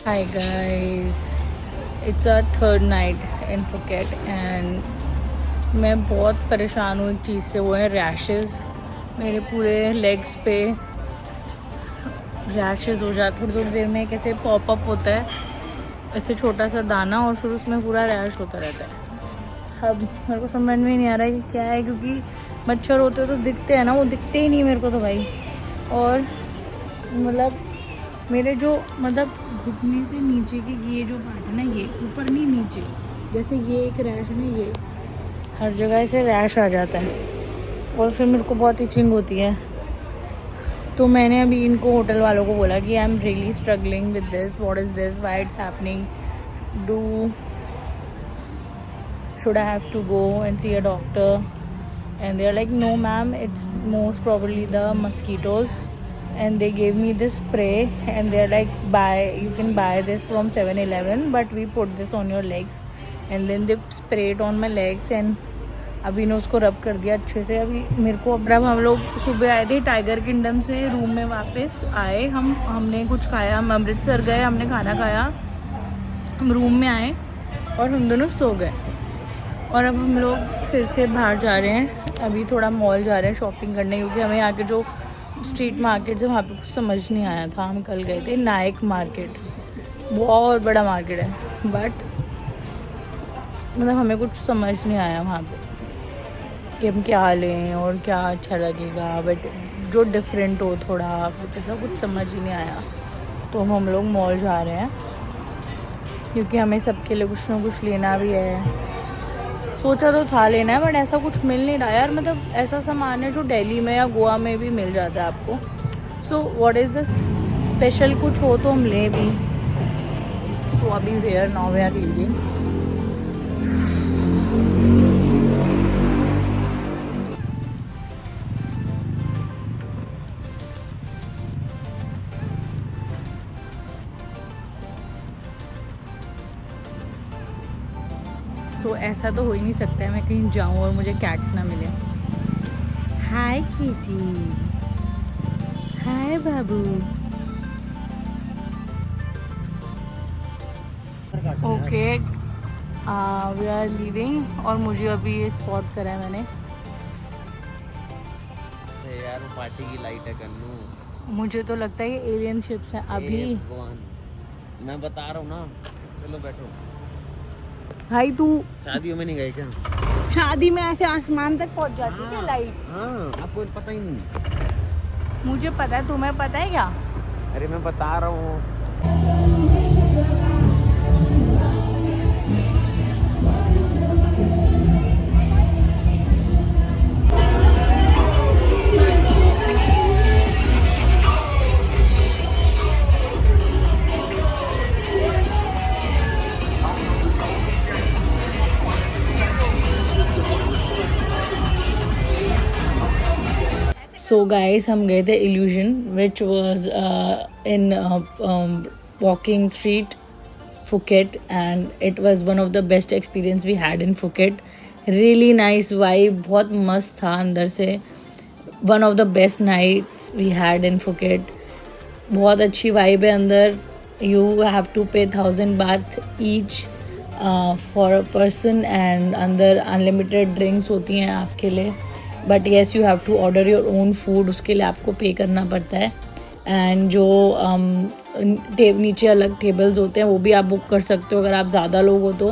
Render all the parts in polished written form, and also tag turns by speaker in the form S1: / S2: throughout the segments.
S1: Hi guys, it's our third night in Phuket and मैं बहुत परेशान हूँ एक चीज़ से, वो है रैशेस। मेरे पूरे लेग्स पे रैशेस हो जाते थोड़ी थोड़ी देर में, कैसे पॉपअप होता है ऐसे छोटा सा दाना और फिर उसमें पूरा रैश होता रहता है। अब मेरे को समझ में नहीं आ रहा है कि क्या है, क्योंकि मच्छर होते हैं तो दिखते हैं ना, वो दिखते ही नहीं मेरे को तो भाई। और मतलब मेरे जो घुटने से नीचे की ये जो पार्ट है ना, ये ऊपर नहीं नीचे, जैसे ये एक रैश है ना, ये हर जगह से रैश आ जाता है और फिर मेरे को बहुत इचिंग होती है। तो मैंने अभी इनको होटल वालों को बोला कि I am really struggling with this, what is this, why it's happening, do should I have to go and see a doctor? And they're like, no ma'am, it's most probably the mosquitoes. And they gave me this spray and they're like, you can buy this from 7-Eleven, but we put this on your legs. And then they spray it on my legs and अभी ने उसको रब कर दिया अच्छे से। अभी मेरे को अब हम लोग सुबह आए थे टाइगर किंगडम से, रूम में वापस आए, हमने कुछ खाया, हम अमृतसर गए, हमने खाना खाया, हम रूम में आए और हम दोनों सो गए। और अब हम लोग फिर से बाहर जा रहे हैं, अभी थोड़ा मॉल जा रहे हैं शॉपिंग करने, क्योंकि हमें यहाँ के जो स्ट्रीट मार्केट है वहाँ पे कुछ समझ नहीं आया था। हम कल गए थे नायक मार्केट, बहुत बड़ा मार्केट है, बट मतलब हमें कुछ समझ नहीं आया वहाँ पे कि हम क्या लें और क्या अच्छा लगेगा, बट जो डिफरेंट हो थोड़ा कुछ ऐसा कुछ समझ ही नहीं आया। तो हम लोग मॉल जा रहे हैं क्योंकि हमें सबके लिए कुछ ना कुछ लेना भी है। सोचा तो था लेना है, बट ऐसा कुछ मिल नहीं रहा यार, मतलब ऐसा सामान है जो दिल्ली में या गोवा में भी मिल जाता है आपको। So what is the special, कुछ हो तो हम लें भी। सो अभी where now we are leaving. So ऐसा तो हो ही नहीं सकता है मैं कहीं जाऊं और मुझे कैट्स ना मिले। हाय किटी, हाय बाबू। ओके वी आर लीविंग और मुझे अभी ये स्पॉट करा है मैंने।
S2: यार वो पार्टी की लाइट है कन्नू,
S1: मुझे तो लगता है ये एलियन शिप्स हैं अभी।
S2: भगवान मैं बता रहा हूँ ना, चलो बैठो।
S1: भाई तू
S2: शादियों में नहीं गए क्या?
S1: शादी में ऐसे आसमान तक पहुंच जाती है क्या लाइट?
S2: हाँ, आपको पता ही नहीं।
S1: मुझे पता है, तुम्हें पता है क्या?
S2: अरे मैं बता रहा हूँ।
S1: सो गाइस हम गए थे illusion, which was in walking street Phuket, and it was one of the best experience we had in Phuket. Really nice vibe, बहुत मस्त था अंदर से। One of the best nights we had in Phuket. बहुत अच्छी vibe है अंदर। You have to pay 1000 baht each for a person, and अंदर unlimited drinks होती हैं आपके लिए, but yes you have to order your own food, उसके लिए आपको पे करना पड़ता है। एंड जो नीचे अलग टेबल्स होते हैं वो भी आप बुक कर सकते हो अगर आप ज़्यादा लोग हो तो।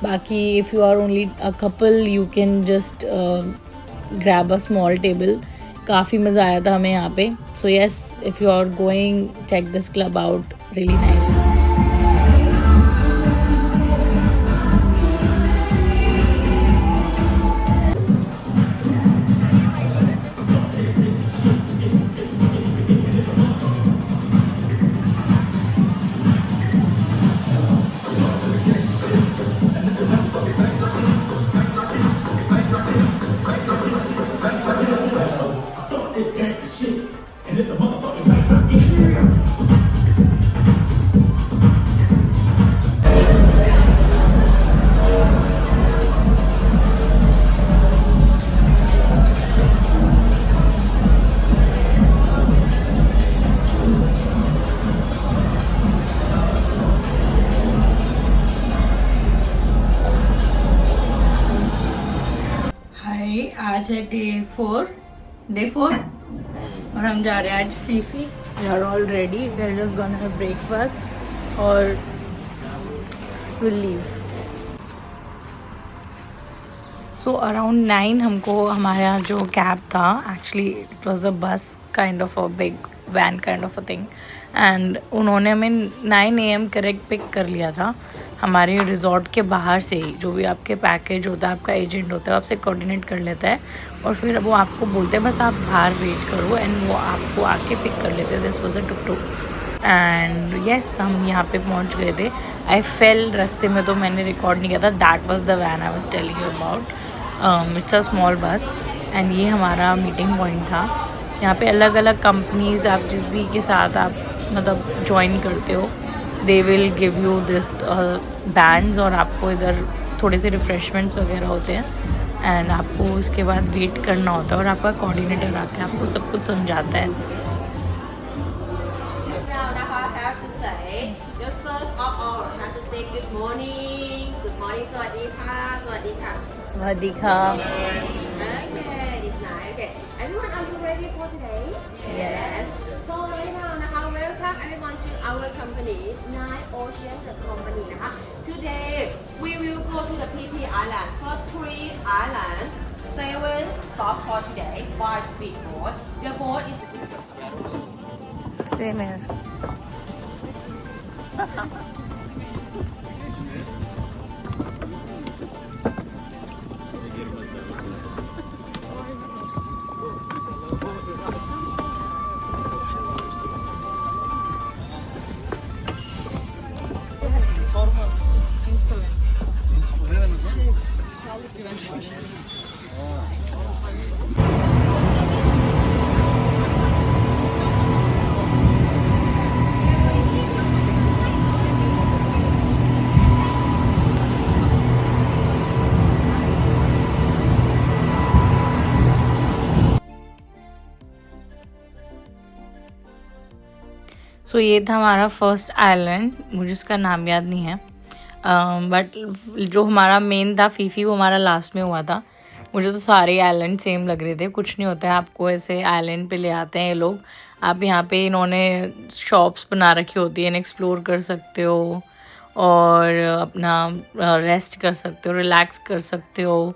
S1: बाकी if you are only a couple you can just grab a small table. काफ़ी मज़ा आया था हमें यहाँ पे। So yes, if you are going, check this club out, really nice. Day 4 और हम जा रहे हैं आज Phi Phi. We are all ready. We are just gonna have breakfast और विल लीव. सो अराउंड 9 हमको हमारा जो कैब था, actually it was a bus kind of a big van kind of a thing, and उन्होंने हमें 9 AM correct pick कर लिया था हमारे रिजॉर्ट के बाहर से ही. जो भी आपके पैकेज होता है, आपका एजेंट होता है, आपसे कोऑर्डिनेट कर लेता है और फिर वो आपको बोलते हैं बस आप बाहर वेट करो, एंड वो आपको आके पिक कर लेते हैं. This was a took and yes, हम यहाँ पे पहुँच गए थे. आई फेल रास्ते में, तो मैंने रिकॉर्ड नहीं किया था. That was the when I was telling you about. It's a small बस एंड ये हमारा मीटिंग पॉइंट था. यहाँ पे अलग अलग कंपनीज, आप जिस भी के साथ आप मतलब ज्वाइन करते हो, they will give you this bands, और आपको इधर थोड़े से रिफ़्रेशमेंट्स वगैरह होते हैं एंड आपको उसके बाद वेट करना होता है और आपका कोऑर्डिनेटर आके आपको सब कुछ समझाता है. स्वादिका.
S3: Everyone, are you ready for today? Yes. So right now, welcome everyone to our company, Nine Ocean Company. Today, we will go to the PP Island for 3 islands, 7 stops for today by speedboat. The boat is
S1: Same as. सो ये था हमारा first island. मुझे उसका नाम याद नहीं है, but जो हमारा मेन था फीफी, वो हमारा लास्ट में हुआ था. मुझे तो सारे आइलैंड सेम लग रहे थे. कुछ नहीं होता है, आपको ऐसे आइलैंड पे ले आते हैं ये लोग. आप यहाँ पे इन्होंने शॉप्स बना रखी होती है, एक्सप्लोर कर सकते हो और अपना रेस्ट कर सकते हो, रिलैक्स कर सकते हो.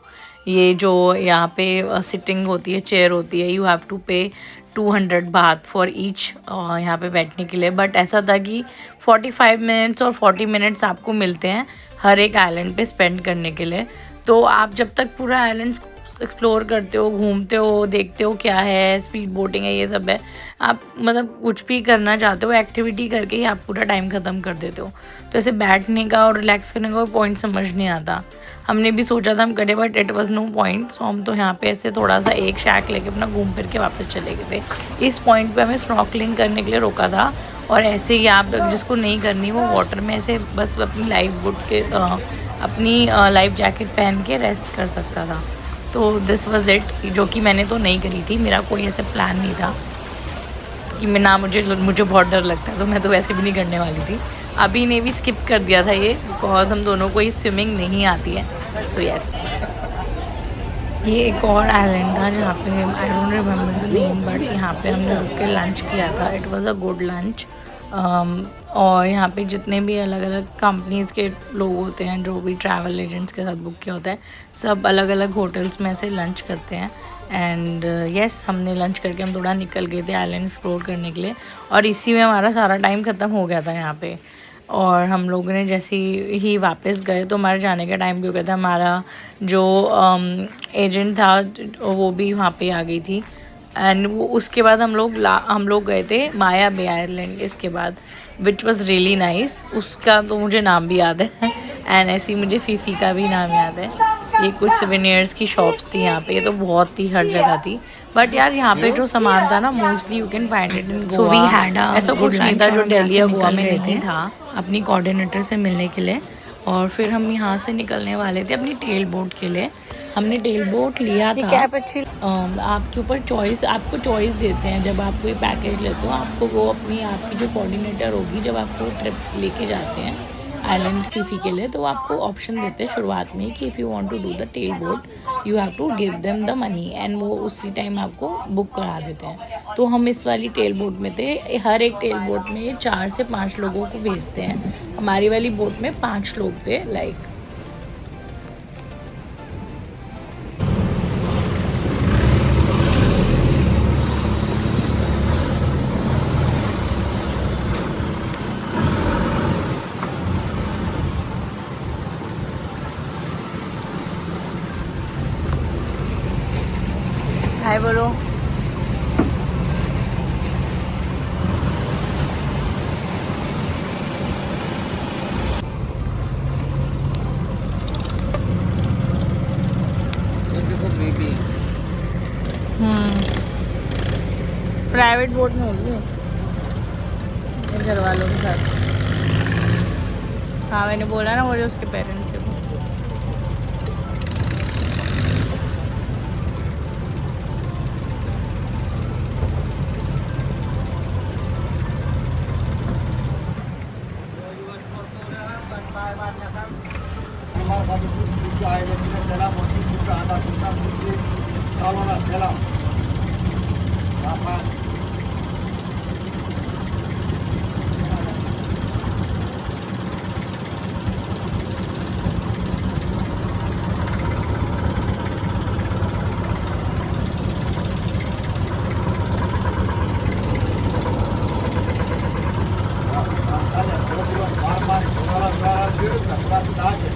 S1: ये जो यहाँ पे सिटिंग होती है, चेयर होती है, यू हैव टू पे 200 बात फॉर ईच यहाँ पे बैठने के लिए. बट ऐसा था कि 45 मिनट्स और 40 मिनट्स आपको मिलते हैं हर एक आइलैंड पे स्पेंड करने के लिए. तो आप जब तक पूरा आइलैंड एक्सप्लोर करते हो, घूमते हो, देखते हो क्या है, स्पीड बोटिंग है, ये सब है, आप मतलब कुछ भी करना चाहते हो एक्टिविटी करके ही आप पूरा टाइम ख़त्म कर देते हो. तो ऐसे बैठने का और रिलैक्स करने का पॉइंट समझ नहीं आता. हमने भी सोचा था हम करें, but it was no point. So हम तो यहाँ पे ऐसे थोड़ा सा एक शैक लेके अपना घूम फिर के वापस चले गए थे. इस पॉइंट पे हमें स्नॉर्कलिंग करने के लिए रोका था, और ऐसे ही आप जिसको नहीं करनी वो वाटर में ऐसे बस अपनी लाइफ जैकेट पहन के रेस्ट कर सकता था. तो दिस वाज इट, जो कि मैंने तो नहीं करी थी. मेरा कोई ऐसे प्लान नहीं था कि मैं ना, मुझे बहुत डर लगता है, तो मैं तो वैसे भी नहीं करने वाली थी. अभी ने भी स्किप कर दिया था ये, बिकॉज हम दोनों को ही स्विमिंग नहीं आती है. सो यस, ये एक और आइलैंड था जहाँ पे I don't remember the name, but यहाँ पे हमने रुक के लंच किया था. It was a good lunch. और यहाँ पे जितने भी अलग अलग कंपनीज़ के लोग होते हैं, जो भी ट्रैवल एजेंट्स के साथ बुक किया होता है, सब अलग अलग होटल्स में से लंच करते हैं. एंड येस, हमने लंच करके हम थोड़ा निकल गए थे आइलैंड एक्सप्लोर करने के लिए, और इसी में हमारा सारा टाइम ख़त्म हो गया था यहाँ पे. और हम लोगों ने जैसे ही वापस गए तो हमारे जाने का टाइम भी हो गया था. हमारा जो एजेंट था वो भी वहाँ पे आ गई थी. एंड वो उसके बाद हम लोग गए थे माया बे आइलैंड इसके बाद, विच वॉज़ रियली नाइस. उसका तो मुझे नाम भी याद है एंड ऐसे ही मुझे फीफी का भी नाम याद है. ये कुछ सोवेनियर्स की शॉप्स थी यहाँ पे. ये तो बहुत ही हर जगह थी, बट यार यहाँ पे जो सामान था ना, mostly you can find it in Goa. ऐसा कुछ नहीं था जो दिल्ली या गोवा में नहीं था. अपनी कोऑर्डिनेटर से मिलने के लिए, और फिर हम यहाँ से निकलने वाले थे अपनी टेल बोट के लिए. हमने टेल बोट लिया था. आपके ऊपर चॉइस, आपको चॉइस देते हैं जब आप कोई पैकेज लेते हो. आपको वो आपकी जो कोऑर्डिनेटर होगी, जब आपको ट्रिप लेके जाते हैं आइलैंड फीफी के लिए, तो वो आपको ऑप्शन देते हैं शुरुआत में कि if you want to do the tail boat you have to give them the money, and वो उसी टाइम आपको बुक करा देते हैं। तो हम इस वाली टेल बोट में थे। हर एक टेल बोट में 4 से 5 लोगों को भेजते हैं। हमारी वाली बोट में 5 लोग थे लाइक। हाय बोलो। प्राइवेट बोट में होगी घर वालों के साथ। हाँ मैंने बोला ना, वो जो उसके पेरेंट्स है वो।
S4: Türkiye ailesine selam olsun. Türkiye adasından Türkiye salona selam. Yapma. Burası daha güzel.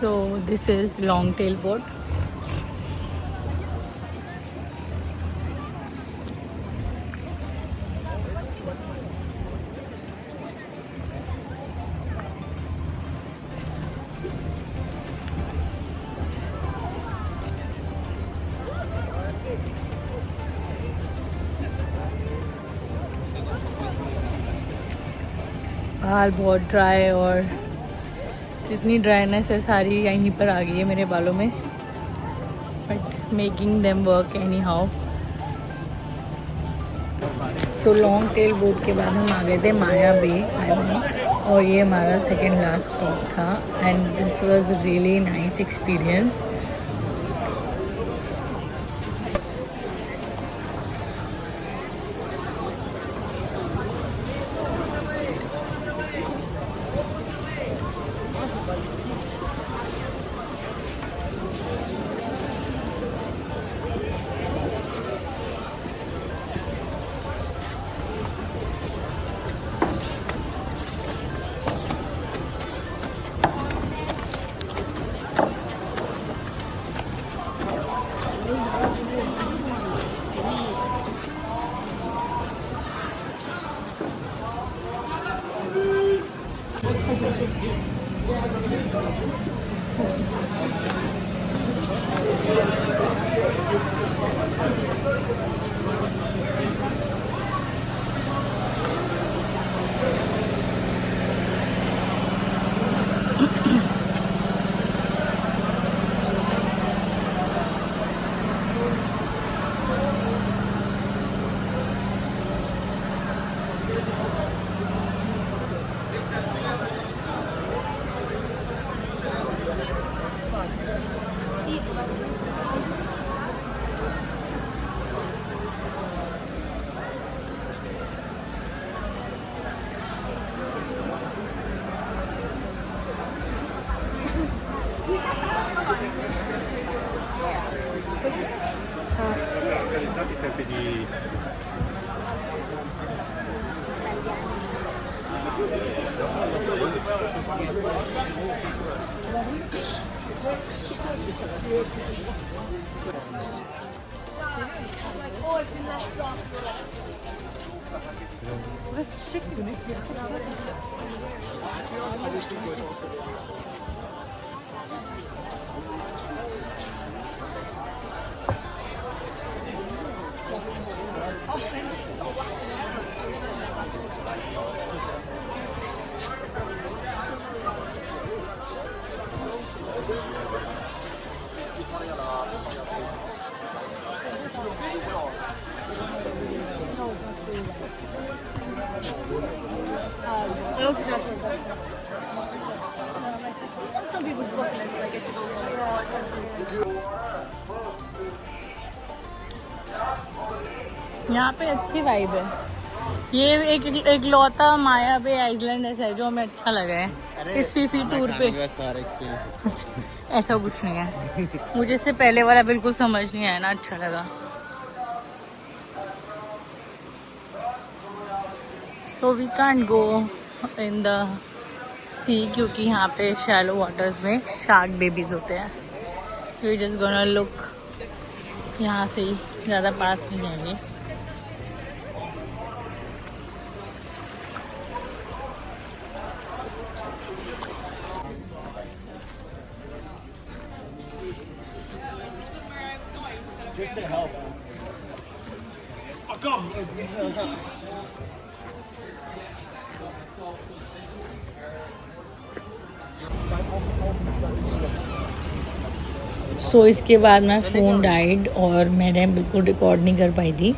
S1: So this is long tail boat. बाल बहुत ड्राई और जितनी ड्राइनेस है सारी यहीं पर आ गई है मेरे बालों में, but making them work any how. So long tail boat के बाद हम आ गए थे माया बे आइलैंड, और ये हमारा सेकेंड लास्ट स्टॉप था and this was really nice experience.
S3: Burası çiçek gibi. also goes for some people's bucket list, like it's
S1: यहाँ पे अच्छी वाइब है। ये एक लौता माया बे आइलैंड ऐसा है जो हमें अच्छा लगा है इस फीफी टूर पे। ऐसा कुछ नहीं है, मुझे इससे पहले वाला बिल्कुल समझ नहीं आया ना, अच्छा लगा। So we can't go in the sea क्योंकि यहाँ पे शैलो वाटर्स में शार्क बेबीज होते हैं। So we just gonna look, यहाँ से ही, ज़्यादा पास नहीं जाएंगे।
S4: Just to help. Oh, come.
S1: सो इसके बाद मैं फ़ोन डाइड और मैंने बिल्कुल रिकॉर्ड नहीं कर पाई थी।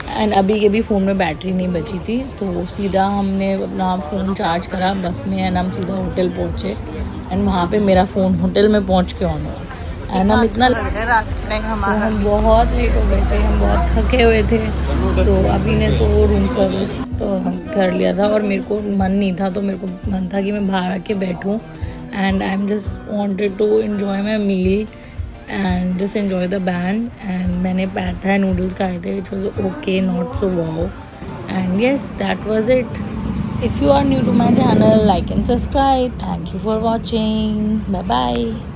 S1: एंड अभी के भी फ़ोन में बैटरी नहीं बची थी, तो सीधा हमने अपना फ़ोन चार्ज करा बस में एंड हम सीधा होटल पहुँचे। एंड वहाँ पे मेरा फ़ोन होटल में पहुँच के ऑन हुआ। एंड हम इतना हम बहुत लेट हो गए थे, हम बहुत थके हुए थे। तो अभी ने तो रूम सर्विस तो हम कर लिया था और मेरे को मन नहीं था, तो मेरे को मन था कि मैं बाहर आके बैठूँ। And I am just wanted to enjoy my meal and just enjoy the band. And मैंने पैड थाई नूडल्स खाए थे, it was okay, not so wow. And yes, that was it. If you are new to my channel, like and subscribe. Thank you for watching. Bye bye.